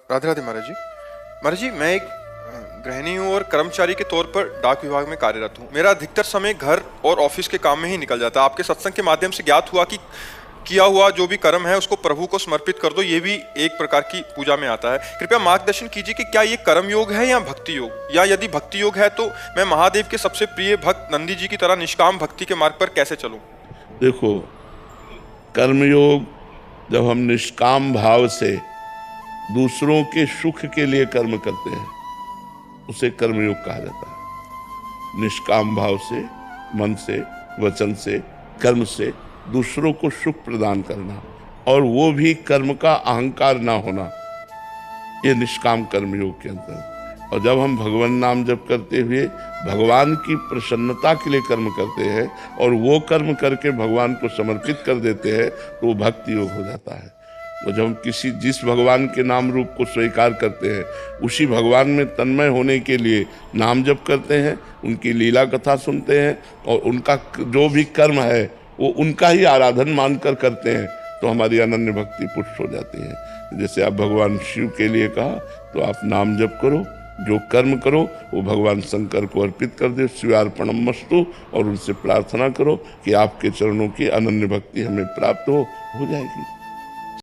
राधे राधे महाराज जी। महाराज जी, मैं एक गृहिणी हूँ और कर्मचारी के तौर पर डाक विभाग में कार्यरत हूँ। मेरा अधिकतर समय घर और ऑफिस के काम में ही निकल जाता है। आपके सत्संग के माध्यम से ज्ञात हुआ कि किया हुआ जो भी कर्म है उसको प्रभु को समर्पित कर दो, ये भी एक प्रकार की पूजा में आता है। कृपया मार्गदर्शन कीजिए कि क्या ये कर्म योग है या भक्ति योग, या यदि भक्ति योग है तो मैं महादेव के सबसे प्रिय भक्त नंदी जी की तरह निष्काम भक्ति के मार्ग पर कैसे चलूं? देखो, कर्मयोग जब हम निष्काम भाव से दूसरों के सुख के लिए कर्म करते हैं उसे कर्मयोग कहा जाता है। निष्काम भाव से, मन से, वचन से, कर्म से दूसरों को सुख प्रदान करना, और वो भी कर्म का अहंकार ना होना, ये निष्काम कर्मयोग के अंतर्गत। और जब हम भगवान नाम जप करते हुए भगवान की प्रसन्नता के लिए कर्म करते हैं और वो कर्म करके भगवान को समर्पित कर देते हैं तो वो भक्ति योग हो जाता है। तो जब हम जिस भगवान के नाम रूप को स्वीकार करते हैं उसी भगवान में तन्मय होने के लिए नाम जप करते हैं, उनकी लीला कथा सुनते हैं और उनका जो भी कर्म है वो उनका ही आराधन मानकर करते हैं, तो हमारी अनन्य भक्ति पुष्ट हो जाती है। जैसे आप भगवान शिव के लिए कहा तो आप नाम जप करो, जो कर्म करो वो भगवान शंकर को अर्पित कर दे, शिवार्पणमस्तु, और उनसे प्रार्थना करो कि आपके चरणों की अनन्य भक्ति हमें प्राप्त हो जाएगी।